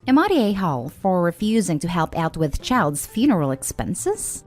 Am I the a-hole for refusing to help out with child's funeral expenses?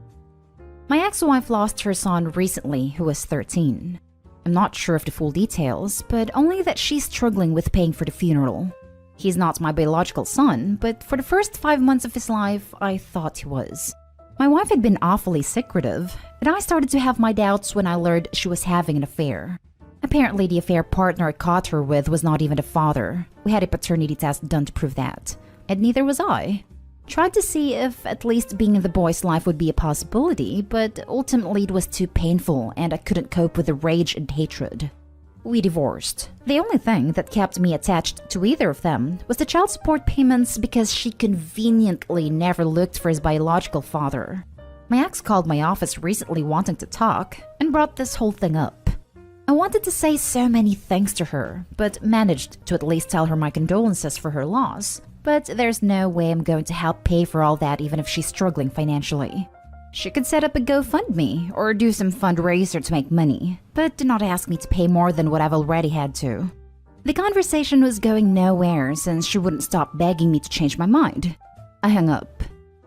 My ex-wife lost her son recently, who was 13. I'm not sure of the full details, but only that she's struggling with paying for the funeral. He's not my biological son, but for the first 5 months of his life, I thought he was. My wife had been awfully secretive, and I started to have my doubts when I learned she was having an affair. Apparently, the affair partner I caught her with was not even the father. We had a paternity test done to prove that, and neither was I. Tried to see if at least being in the boy's life would be a possibility, but ultimately it was too painful and I couldn't cope with the rage and hatred. We divorced. The only thing that kept me attached to either of them was the child support payments because she conveniently never looked for his biological father. My ex called my office recently wanting to talk and brought this whole thing up. I wanted to say so many things to her, but managed to at least tell her my condolences for her loss. But there's no way I'm going to help pay for all that even if she's struggling financially. She could set up a GoFundMe or do some fundraiser to make money, but do not ask me to pay more than what I've already had to. The conversation was going nowhere since she wouldn't stop begging me to change my mind. I hung up.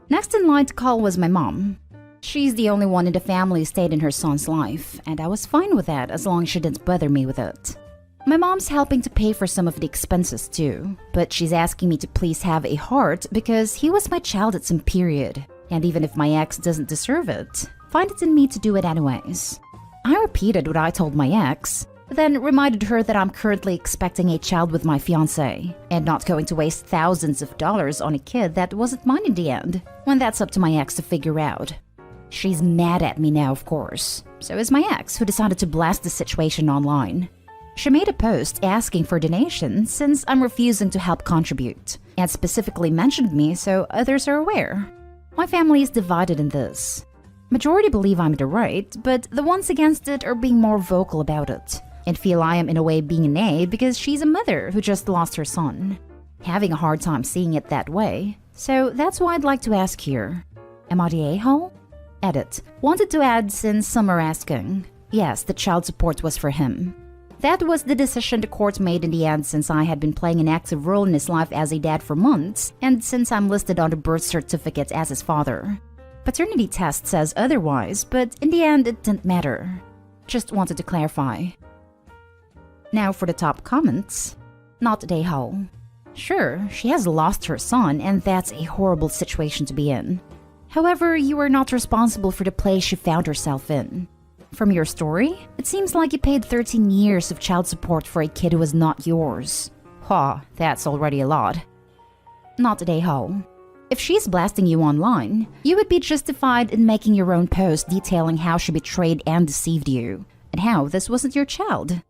Next in line to call was my mom. She's the only one in the family who stayed in her son's life, and I was fine with that as long as she didn't bother me with it. My mom's helping to pay for some of the expenses too, but she's asking me to please have a heart because he was my child at some period. And even if my ex doesn't deserve it, find it in me to do it anyways. I repeated what I told my ex, then reminded her that I'm currently expecting a child with my fiancé, and not going to waste thousands of dollars on a kid that wasn't mine in the end, when that's up to my ex to figure out. She's mad at me now, of course. So is my ex, who decided to blast the situation online. She made a post asking for donations since I'm refusing to help contribute, and specifically mentioned me so others are aware. My family is divided in this. Majority believe I'm in the right, but the ones against it are being more vocal about it, and feel I am in a way being an A because she's a mother who just lost her son. Having a hard time seeing it that way, so that's why I'd like to ask here. Am I the a-hole? Edit. Wanted to add since some are asking. Yes, the child support was for him. That was the decision the court made in the end since I had been playing an active role in his life as a dad for months, and since I'm listed on the birth certificate as his father. Paternity test says otherwise, but in the end it didn't matter. Just wanted to clarify. Now for the top comments. Not the a-hole. Sure, she has lost her son, and that's a horrible situation to be in. However, you are not responsible for the place she found herself in. From your story, it seems like you paid 13 years of child support for a kid who was not yours. That's already a lot. Not the a-hole. If she's blasting you online, you would be justified in making your own post detailing how she betrayed and deceived you, and how this wasn't your child.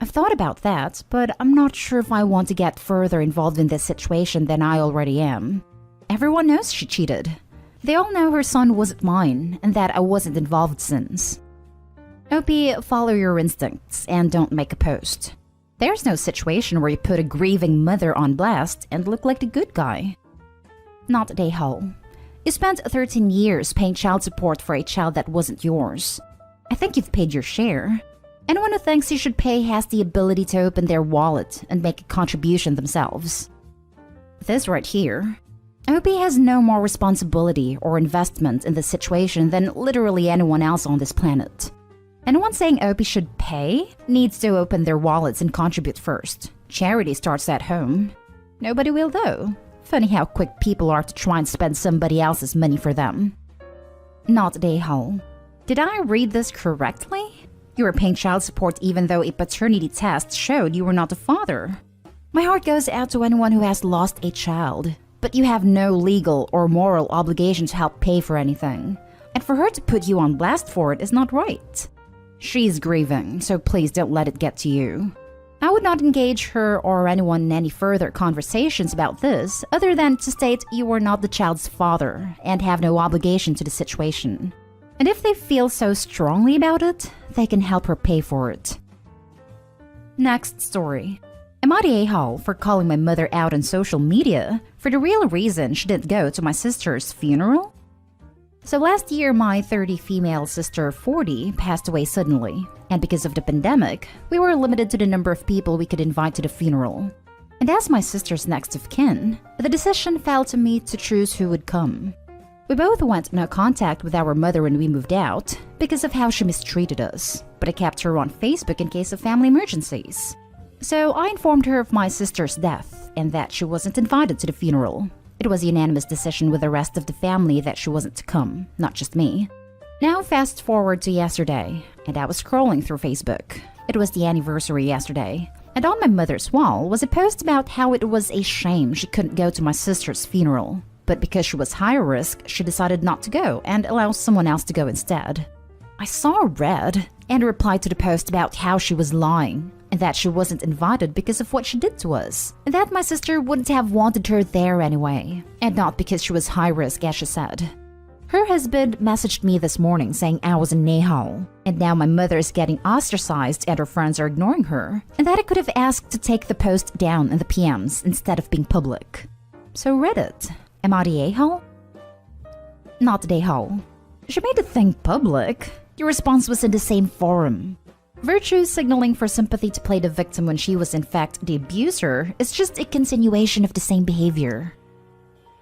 I've thought about that, but I'm not sure if I want to get further involved in this situation than I already am. Everyone knows she cheated. They all know her son wasn't mine, and that I wasn't involved since. OP, follow your instincts and don't make a post. There's no situation where you put a grieving mother on blast and look like the good guy. Not the a-hole. You spent 13 years paying child support for a child that wasn't yours. I think you've paid your share. Anyone who thinks you should pay has the ability to open their wallet and make a contribution themselves. This right here. OP has no more responsibility or investment in this situation than literally anyone else on this planet. Anyone saying OP should pay needs to open their wallets and contribute first. Charity starts at home. Nobody will though. Funny how quick people are to try and spend somebody else's money for them. Not the a-hole. Did I read this correctly? You were paying child support even though a paternity test showed you were not the father. My heart goes out to anyone who has lost a child. But you have no legal or moral obligation to help pay for anything. And for her to put you on blast for it is not right. She's grieving, so please don't let it get to you. I would not engage her or anyone in any further conversations about this other than to state you are not the child's father and have no obligation to the situation. And if they feel so strongly about it, they can help her pay for it. Next story. Am I the a-hole for calling my mother out on social media for the real reason she didn't go to my sister's funeral? So last year, my 30 female sister 40 passed away suddenly, and because of the pandemic, we were limited to the number of people we could invite to the funeral. And as my sister's next of kin, the decision fell to me to choose who would come. We both went no contact with our mother when we moved out because of how she mistreated us, but I kept her on Facebook in case of family emergencies. So I informed her of my sister's death and that she wasn't invited to the funeral. It was a unanimous decision with the rest of the family that she wasn't to come, not just me. Now fast forward to yesterday, and I was scrolling through Facebook. It was the anniversary yesterday, and on my mother's wall was a post about how it was a shame she couldn't go to my sister's funeral. But because she was high risk, she decided not to go and allow someone else to go instead. I saw red and replied to the post about how she was lying and that she wasn't invited because of what she did to us, and that my sister wouldn't have wanted her there anyway, and not because she was high risk as she said. Her husband messaged me this morning saying I was a nahal, and now my mother is getting ostracized and her friends are ignoring her, and that I could have asked to take the post down in the PMs instead of being public. So Reddit, am I the a-hole? Not the a-hole. She made the thing public. Your response was in the same forum. Virtue signaling for sympathy to play the victim when she was in fact the abuser is just a continuation of the same behavior.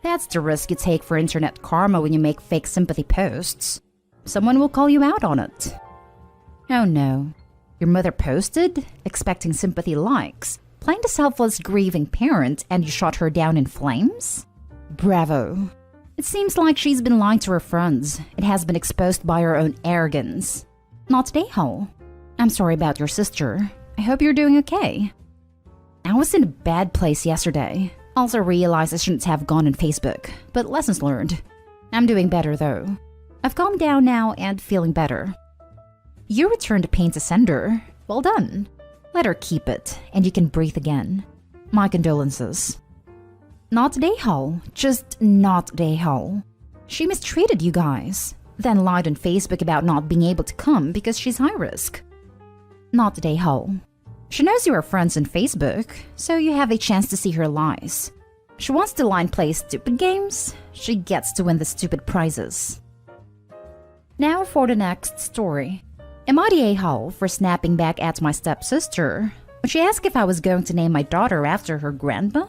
That's the risk you take for internet karma when you make fake sympathy posts. Someone will call you out on it. Oh no. Your mother posted, expecting sympathy likes, playing the selfless grieving parent, and you shot her down in flames? Bravo. It seems like she's been lying to her friends. It has been exposed by her own arrogance. Not the a-hole. I'm sorry about your sister. I hope you're doing okay. I was in a bad place yesterday. Also realized I shouldn't have gone on Facebook, but lessons learned. I'm doing better though. I've calmed down now and feeling better. You returned pain to sender. Well done. Let her keep it, and you can breathe again. My condolences. Not the a-hole, just not the a-hole. She mistreated you guys, then lied on Facebook about not being able to come because she's high risk. Not the a-hole. She knows you are friends on Facebook, so you have a chance to see her lies. She wants to lie and play stupid games. She gets to win the stupid prizes. Now for the next story. Am I the a-hole for snapping back at my stepsister when she asked if I was going to name my daughter after her grandma?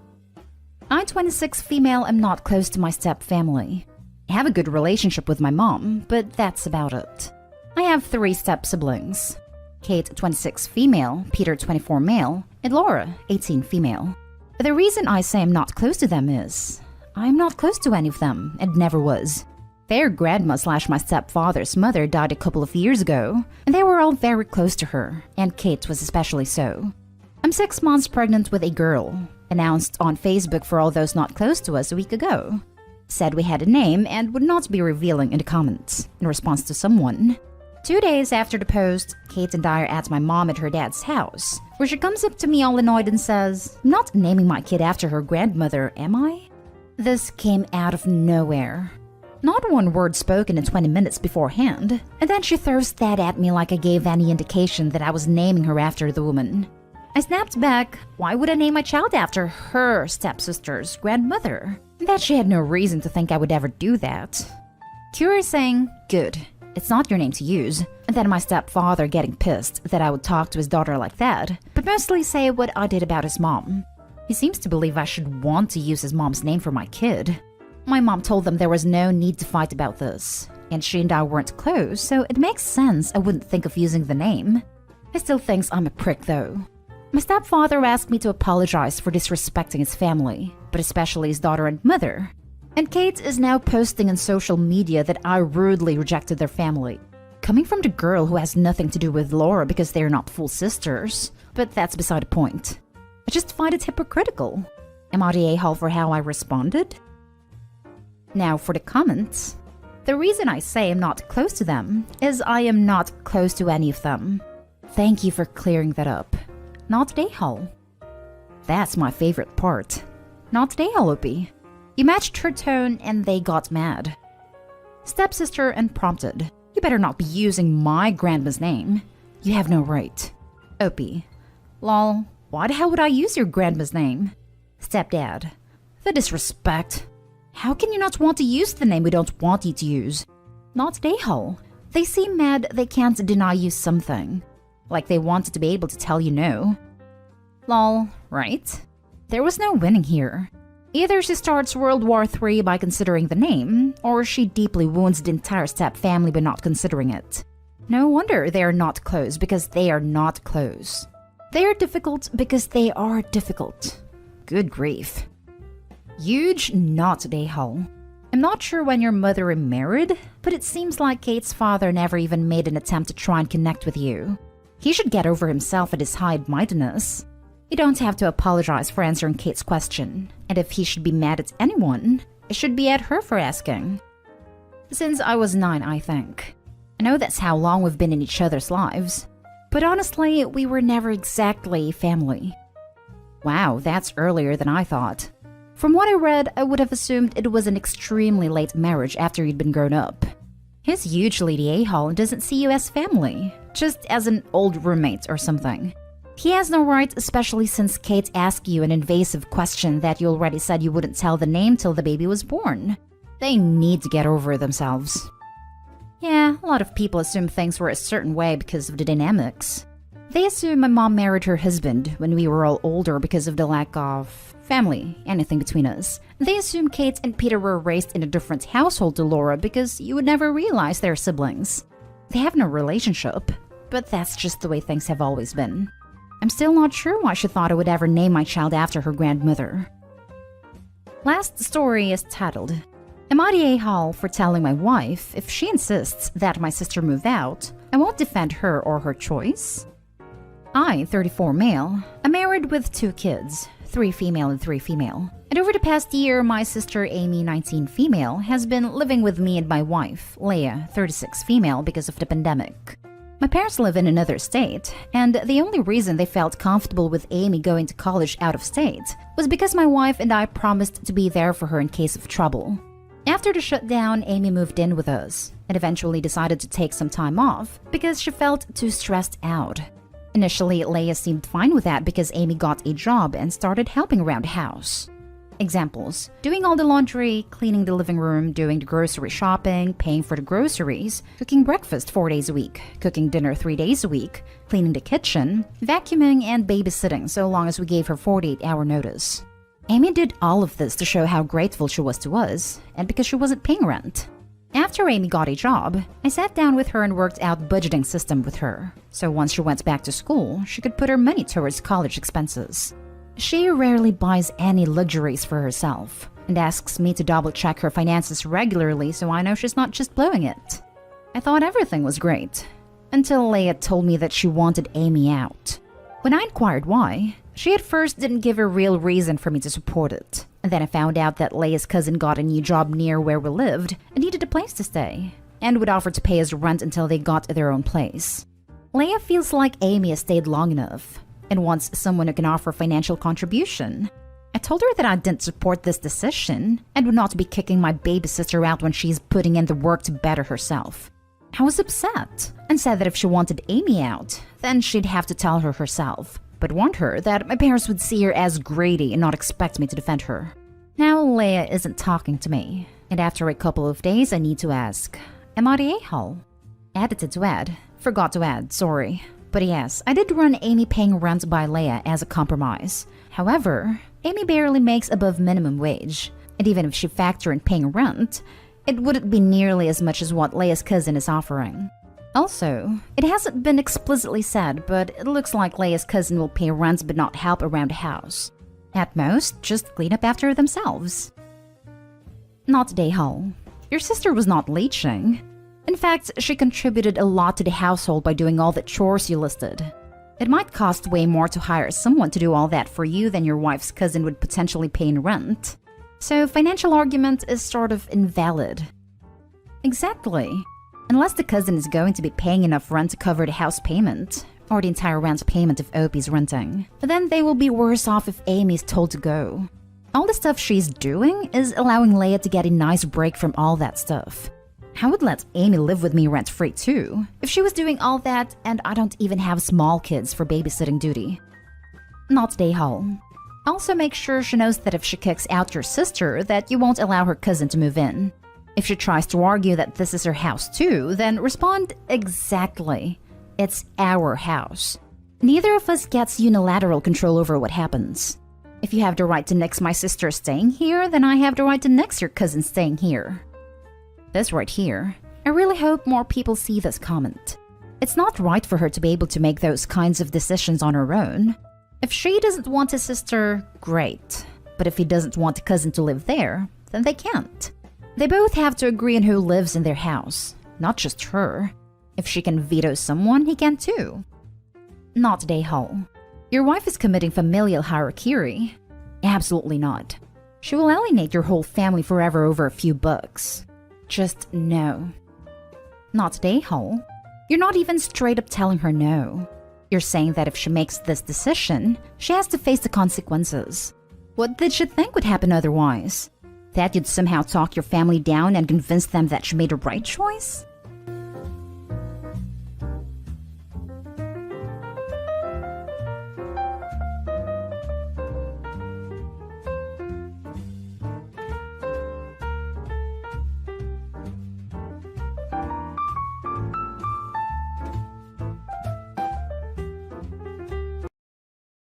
I, 26 female, am not close to my step-family. I have a good relationship with my mom, but that's about it. I have 3 step-siblings. Kate, 26 female, Peter, 24 male, and Laura, 18 female. The reason I say I'm not close to them is I'm not close to any of them and never was. Their grandma / my stepfather's mother died a couple of years ago, and they were all very close to her, and Kate was especially so. I'm 6 months pregnant with a girl, announced on Facebook for all those not close to us a week ago. Said we had a name and would not be revealing in the comments in response to someone. 2 days after the post, Kate and I are at my mom at her dad's house, where she comes up to me all annoyed and says, "I'm not naming my kid after her grandmother, am I?" This came out of nowhere. Not one word spoken in 20 minutes beforehand, and then she throws that at me like I gave any indication that I was naming her after the woman. I snapped back, why would I name my child after her stepsister's grandmother? That she had no reason to think I would ever do that. Curious saying, good. It's not your name to use. And then my stepfather getting pissed that I would talk to his daughter like that, but mostly say what I did about his mom. He seems to believe I should want to use his mom's name for my kid. My mom told them there was no need to fight about this, and she and I weren't close, so it makes sense I wouldn't think of using the name. He still thinks I'm a prick though. My stepfather asked me to apologize for disrespecting his family, but especially his daughter and mother. And Kate is now posting on social media that I rudely rejected their family. Coming from the girl who has nothing to do with Laura because they're not full sisters. But that's beside the point. I just find it hypocritical. Am I the a-hole for how I responded? Now for the comments. The reason I say I'm not close to them is I am not close to any of them. Thank you for clearing that up. Not the a-hole. That's my favorite part. Not the a-hole, Opie. You matched her tone and they got mad. Stepsister and prompted. You better not be using my grandma's name. You have no right. Opie. Lol, why the hell would I use your grandma's name? Stepdad. The disrespect. How can you not want to use the name we don't want you to use? Not the a-hole. They seem mad they can't deny you something. Like they wanted to be able to tell you no. Lol, right? There was no winning here. Either she starts World War III by considering the name, or she deeply wounds the entire Stepp family by not considering it. No wonder they are not close, because they are not close. They are difficult because they are difficult. Good grief. Huge not a-hole. I'm not sure when your mother remarried, but it seems like Kate's father never even made an attempt to try and connect with you. He should get over himself and his high-mindedness. You don't have to apologize for answering Kate's question, and if he should be mad at anyone, it should be at her for asking. Since I was 9, I think. I know that's how long we've been in each other's lives, but honestly, we were never exactly family. Wow, that's earlier than I thought. From what I read, I would have assumed it was an extremely late marriage after you'd been grown up. He's hugely the a-hole and doesn't see you as family, just as an old roommate or something. He has no right, especially since Kate asked you an invasive question that you already said you wouldn't tell the name till the baby was born. They need to get over themselves. Yeah, a lot of people assume things were a certain way because of the dynamics. They assume my mom married her husband when we were all older because of the lack of family, anything between us. They assume Kate and Peter were raised in a different household to Laura because you would never realize they're siblings. They have no relationship, but that's just the way things have always been. I'm still not sure why she thought I would ever name my child after her grandmother. Last story is titled, Am I the a-hole for telling my wife if she insists that my sister move out, I won't defend her or her choice? I, 34 male, am married with 2 kids, 3 female and 3 female. And over the past year, my sister Amy, 19 female, has been living with me and my wife, Leah, 36 female, because of the pandemic. My parents live in another state, and the only reason they felt comfortable with Amy going to college out of state was because my wife and I promised to be there for her in case of trouble. After the shutdown, Amy moved in with us, and eventually decided to take some time off because she felt too stressed out. Initially, Leia seemed fine with that because Amy got a job and started helping around the house. Examples: doing all the laundry, cleaning the living room, doing the grocery shopping, paying for the groceries, cooking breakfast 4 days a week, cooking dinner 3 days a week, cleaning the kitchen, vacuuming, and babysitting so long as we gave her 48-hour notice. Amy did all of this to show how grateful she was to us, and because she wasn't paying rent. After Amy got a job, I sat down with her and worked out budgeting system with her, so once she went back to school, she could put her money towards college expenses. She rarely buys any luxuries for herself, and asks me to double-check her finances regularly so I know she's not just blowing it. I thought everything was great, until Leia told me that she wanted Amy out. When I inquired why, she at first didn't give a real reason for me to support it. And then I found out that Leia's cousin got a new job near where we lived and needed a place to stay, and would offer to pay us rent until they got their own place. Leia feels like Amy has stayed long enough, and wants someone who can offer financial contribution. I told her that I didn't support this decision, and would not be kicking my baby sister out when she's putting in the work to better herself. I was upset, and said that if she wanted Amy out, then she'd have to tell her herself, but warned her that my parents would see her as greedy and not expect me to defend her. Now Leia isn't talking to me, and after a couple of days I need to ask, am I the a-hole? Edited to add. Forgot to add, sorry. But yes, I did run Amy paying rent by Leia as a compromise. However, Amy barely makes above minimum wage, and even if she factored in paying rent, it wouldn't be nearly as much as what Leia's cousin is offering. Also, it hasn't been explicitly said, but it looks like Leia's cousin will pay rent but not help around the house. At most, just clean up after themselves. Not the a-hole. Your sister was not leeching. In fact, she contributed a lot to the household by doing all the chores you listed. It might cost way more to hire someone to do all that for you than your wife's cousin would potentially pay in rent. So financial argument is sort of invalid. Exactly. Unless the cousin is going to be paying enough rent to cover the house payment, or the entire rent payment if Opie's renting, then they will be worse off if Amy's told to go. All the stuff she's doing is allowing Leia to get a nice break from all that stuff. I would let Amy live with me rent-free too, if she was doing all that and I don't even have small kids for babysitting duty. Not the a-hole. Also make sure she knows that if she kicks out your sister, that you won't allow her cousin to move in. If she tries to argue that this is her house too, then respond exactly. It's our house. Neither of us gets unilateral control over what happens. If you have the right to nix my sister staying here, then I have the right to nix your cousin staying here. This right here. I really hope more people see this comment. It's not right for her to be able to make those kinds of decisions on her own. If she doesn't want a sister, great. But if he doesn't want a cousin to live there, then they can't. They both have to agree on who lives in their house, not just her. If she can veto someone, he can too. Not Daehul. Your wife is committing familial harakiri. Absolutely not. She will alienate your whole family forever over a few bucks. Just no. Not Daehul. You're not even straight up telling her no. You're saying that if she makes this decision, she has to face the consequences. What did she think would happen otherwise? That you'd somehow talk your family down and convince them that she made the right choice?